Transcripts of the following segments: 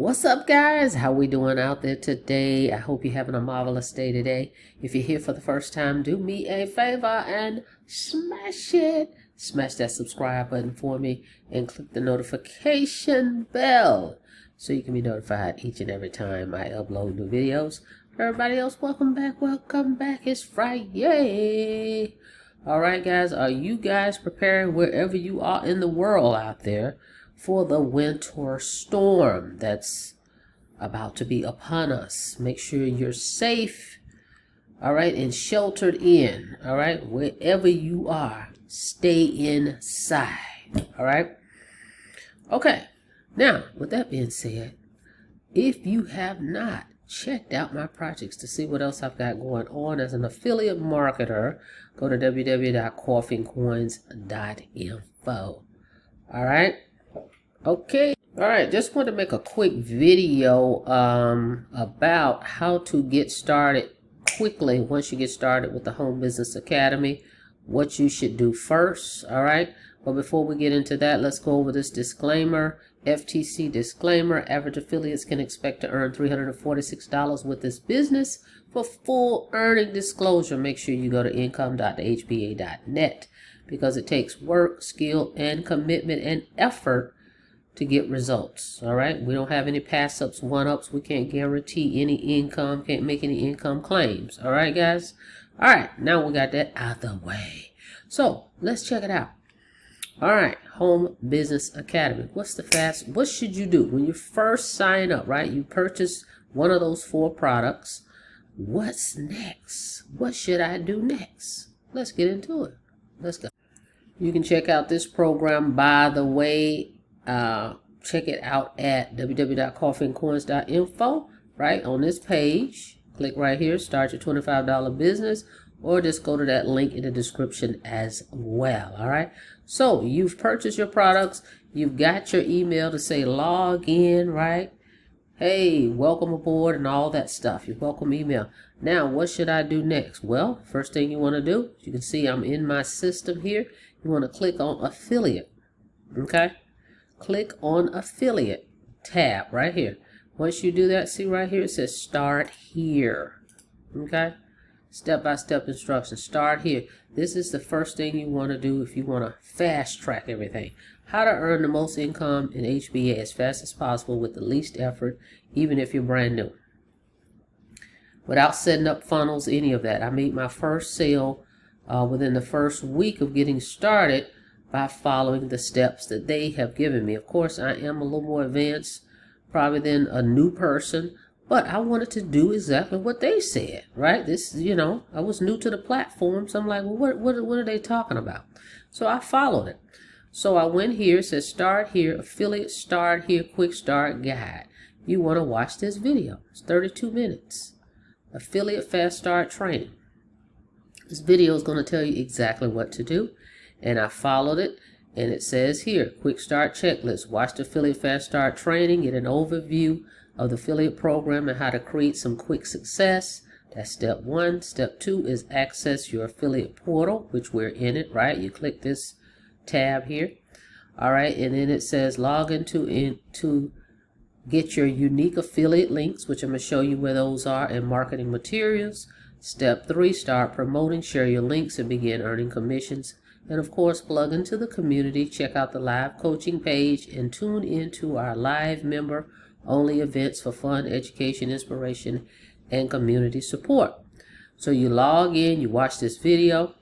What's up, guys? How we doing out there today? I hope you're having a marvelous day today. If you're here for the first time, do me a favor and smash it. Smash that subscribe button for me and click the notification bell so you can be notified each and every time I upload new videos. For everybody else, welcome back. Welcome back. It's Friday. All right, guys. Are you guys preparing wherever you are in the world out there for the winter storm that's about to be upon us? Make sure you're safe, all right, and sheltered in, all right? Wherever you are, stay inside, all right? Okay, now, with that being said, if you have not checked out my projects to see what else I've got going on as an affiliate marketer, go to www.coffeeandcoins.info, all right? Okay, all right, just want to make a quick video about how to get started quickly once you get started with the Home Business Academy, what you should do first, all right? But before we get into that, let's go over this disclaimer. FTC disclaimer: average affiliates can expect to earn $346 with this business. For full earning disclosure, make sure you go to income.thehba.net because it takes work, skill, and commitment and effort to get results. All right, we don't have any pass-ups, one-ups. We can't guarantee any income, can't make any income claims. All right, guys. All right, now we got that out the way, so let's check it out. All right, Home Business Academy. What should you do when you first sign up? Right, you purchase one of those 4 products. What's next? What should I do next? Let's get into it. Let's go. You can check out this program, by the way. Check it out at www.coffeeandcoins.info. right on this page. Click right here, start your $25 business, or just go to that link in the description as well. All right, so you've purchased your products, you've got your email to say log in, right? Hey, welcome aboard and all that stuff, your welcome email. Now, what should I do next? Well, first thing you want to do, you can see I'm in my system here. You want to click on affiliate. Okay, click on affiliate tab right here. Once you do that, see right here it says start here. Okay, step-by-step instructions. Start here. This is the first thing you want to do if you want to fast track everything. How to earn the most income in HBA as fast as possible with the least effort, even if you're brand new, without setting up funnels, any of that. I made my first sale within the first week of getting started by following the steps that they have given me. Of course, I am a little more advanced probably than a new person, but I wanted to do exactly what they said, right? This, I was new to the platform, so I'm like, well, what are they talking about? So I followed it. So I went here, it says start here, affiliate start here, quick start guide. You want to watch this video. It's 32 minutes. Affiliate fast start training. This video is going to tell you exactly what to do. And I followed it, and it says here, quick start checklist. Watch the affiliate fast start training, get an overview of the affiliate program and how to create some quick success. That's step 1. Step 2 is access your affiliate portal, which we're in it, right? You click this tab here. All right, and then it says log into get your unique affiliate links, which I'm going to show you where those are, and marketing materials. Step 3, start promoting, share your links, and begin earning commissions. And of course, plug into the community, check out the live coaching page, and tune into our live member-only events for fun, education, inspiration, and community support. So you log in, you watch this video,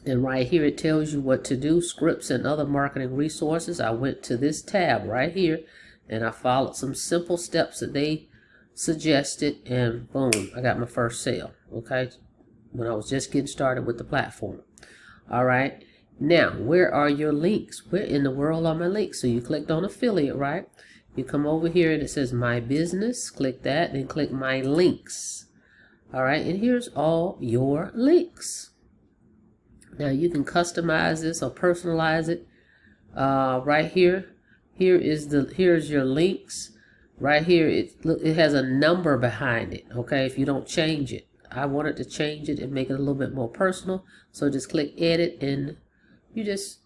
and right here it tells you what to do, scripts and other marketing resources. I went to this tab right here, and I followed some simple steps that they suggested, and boom, I got my first sale, okay, when I was just getting started with the platform. All right, now where are your links? Where in the world are my links? So you clicked on affiliate, right? You come over here and it says my business. Click that, then click my links. All right, and here's all your links. Now you can customize this or personalize it. Right here, here's your links. Right here, it has a number behind it. Okay, if you don't change it. I wanted to change it and make it a little bit more personal. So just click edit and you just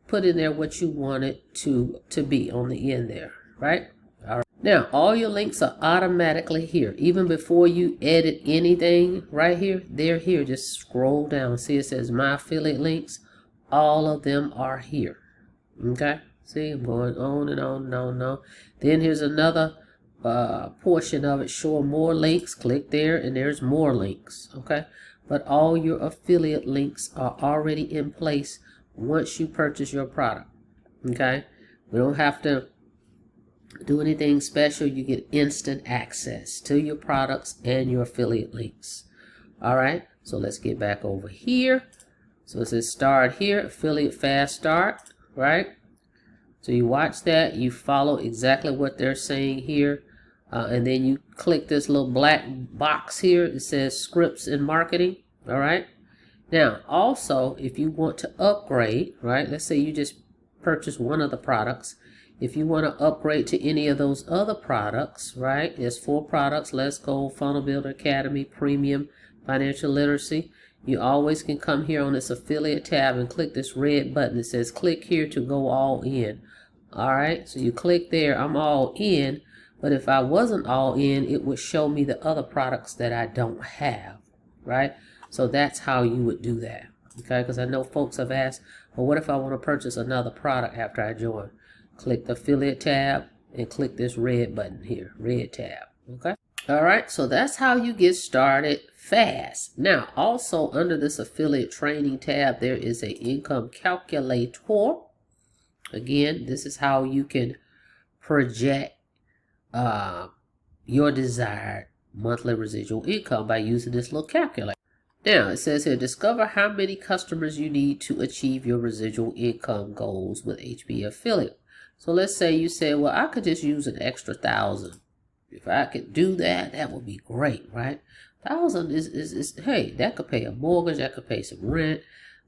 put in there what you want it to be on the end there, right? All right. Now, all your links are automatically here. Even before you edit anything right here, they're here. Just scroll down. See, it says My Affiliate Links. All of them are here. Okay? See, I'm going on and on and on and on. Then here's another portion of it. Show more links. Click there, and there's more links. Okay? But all your affiliate links are already in place once you purchase your product. Okay? We don't have to do anything special. You get instant access to your products and your affiliate links. All right, so let's get back over here. So it says start here, affiliate fast start, right? So you watch that, you follow exactly what they're saying here, and then you click this little black box here. It says scripts and marketing. All right, now also if you want to upgrade, right, let's say you just purchase one of the products. If you want to upgrade to any of those other products, right, there's 4 products: Let's Go, Funnel Builder Academy, Premium, Financial Literacy. You always can come here on this affiliate tab and click this red button that says click here to go all in. All right, so you click there. I'm all in, but if I wasn't all in, it would show me the other products that I don't have, right? So that's how you would do that, okay? Because I know folks have asked, well, what if I want to purchase another product after I join? Click the affiliate tab and click this red button here, red tab, okay? All right, so that's how you get started fast. Now, also under this affiliate training tab, there is a income calculator. Again, this is how you can project your desired monthly residual income by using this little calculator. Now, it says here, discover how many customers you need to achieve your residual income goals with HB Affiliate. So let's say you say, well, I could just use an extra 1,000. If I could do that, that would be great, right? 1,000 is hey, that could pay a mortgage, that could pay some rent,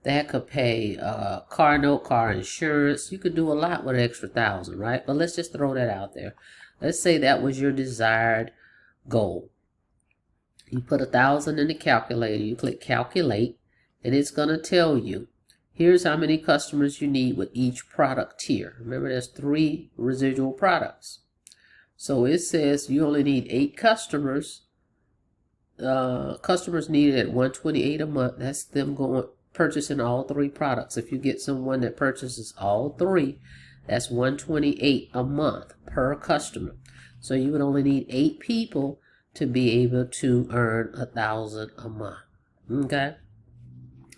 that could pay car note, car insurance. You could do a lot with an extra 1,000, right? But let's just throw that out there. Let's say that was your desired goal. You put 1,000 in the calculator, you click calculate, and it's going to tell you, here's how many customers you need with each product tier. Remember, there's 3 residual products. So it says you only need 8 customers. Customers needed at $128 a month. That's them purchasing all 3 products. If you get someone that purchases all 3, that's $128 a month per customer. So you would only need 8 people to be able to earn $1,000 a month. Okay?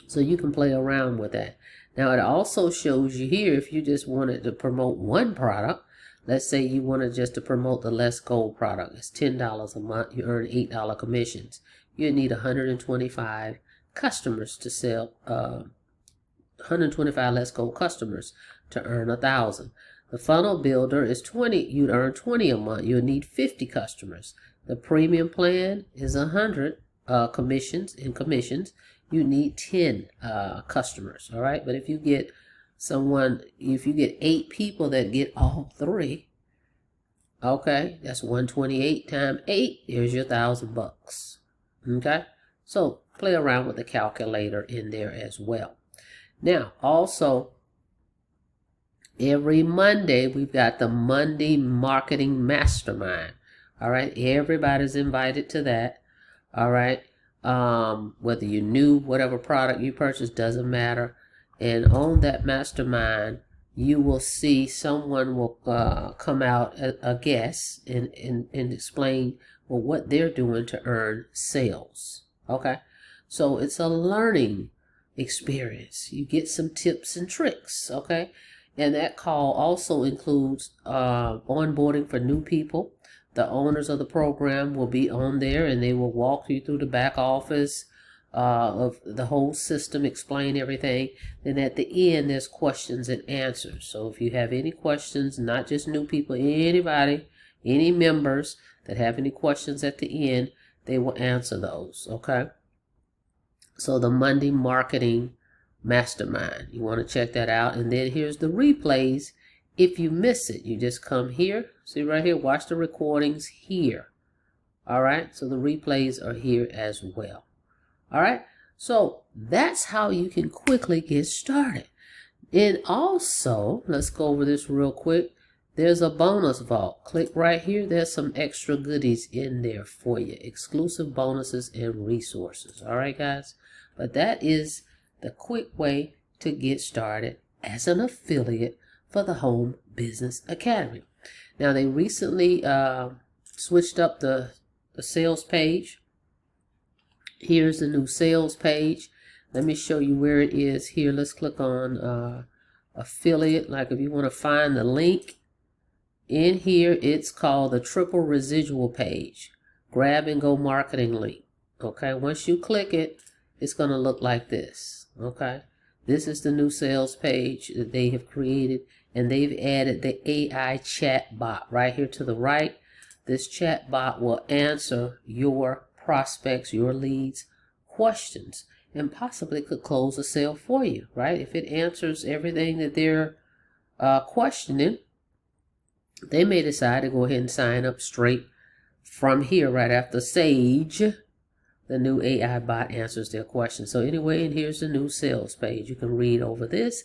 So you can play around with that. Now it also shows you here if you just wanted to promote one product. Let's say you wanted just to promote the Let's Go product. It's $10 a month. You earn $8 commissions. You need 125 customers to sell, 125 Let's Go customers to earn $1,000. The funnel builder is 20. You'd earn 20 a month. You'll need 50 customers. The premium plan is 100 commissions. You need 10 customers. All right, but if you get if you get 8 people that get all 3, okay, that's 128 times 8. There's your $1,000. Okay, so play around with the calculator in there as well. Now, also, every Monday we've got the Monday Marketing Mastermind. All right, everybody's invited to that. All right, whether you're new, whatever product you purchase, doesn't matter. And on that mastermind, you will see someone will come out, a guest, and explain, well, what they're doing to earn sales. Okay, so it's a learning experience. You get some tips and tricks. Okay, and that call also includes onboarding for new people. The owners of the program will be on there, and they will walk you through the back office of the whole system, explain everything. Then at the end, there's questions and answers. So if you have any questions, not just new people, anybody, any members that have any questions at the end, they will answer those. Okay, so the Monday Marketing Mastermind, you want to check that out. And then here's the replays. If you miss it, you just come here, see right here, watch the recordings here. All right, so the replays are here as well. All right, so that's how you can quickly get started. And also, let's go over this real quick. there's a bonus vault. Click right here. There's some extra goodies in there for you. Exclusive bonuses and resources. All right, guys. But that is the quick way to get started as an affiliate for the Home Business Academy. Now, they recently switched up the sales page. Here's the new sales page. Let me show you where it is here. Let's click on affiliate. Like if you want to find the link in here, it's called the triple residual page. Grab and go marketing link. Okay, once you click it, it's going to look like this. Okay, this is the new sales page that they have created, and they've added the AI chat bot right here to the right. This chat bot will answer your prospects, your leads, questions, and possibly could close a sale for you, right? If it answers everything that they're questioning, they may decide to go ahead and sign up straight from here right after Sage. The new AI bot answers their questions. So anyway, and here's the new sales page. You can read over this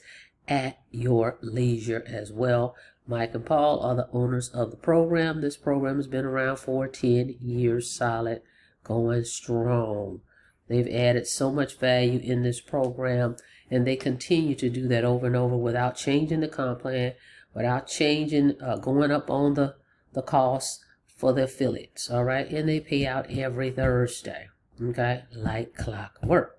at your leisure as well. Mike and Paul are the owners of the program. This program has been around for 10 years solid, going strong. They've added so much value in this program, and they continue to do that over and over without changing the comp plan, without changing, going up on the costs for the affiliates. All right, and they pay out every Thursday. Okay, like clockwork.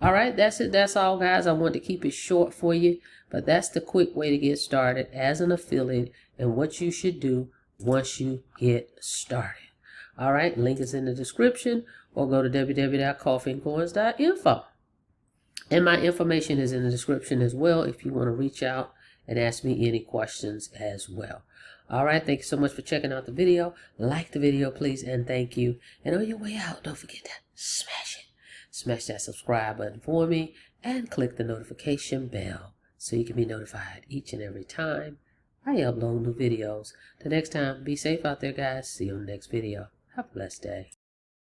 All right, that's it. That's all, guys. I want to keep it short for you, but that's the quick way to get started as an affiliate and what you should do once you get started. All right, link is in the description, or go to www.coffeeandcoins.info. And my information is in the description as well if you want to reach out and ask me any questions as well. All right, thank you so much for checking out the video. Like the video, please, and thank you. And on your way out, don't forget to smash it. Smash that subscribe button for me and click the notification bell so you can be notified each and every time I upload new videos. Till next time, be safe out there, guys. See you on the next video. Have a blessed day.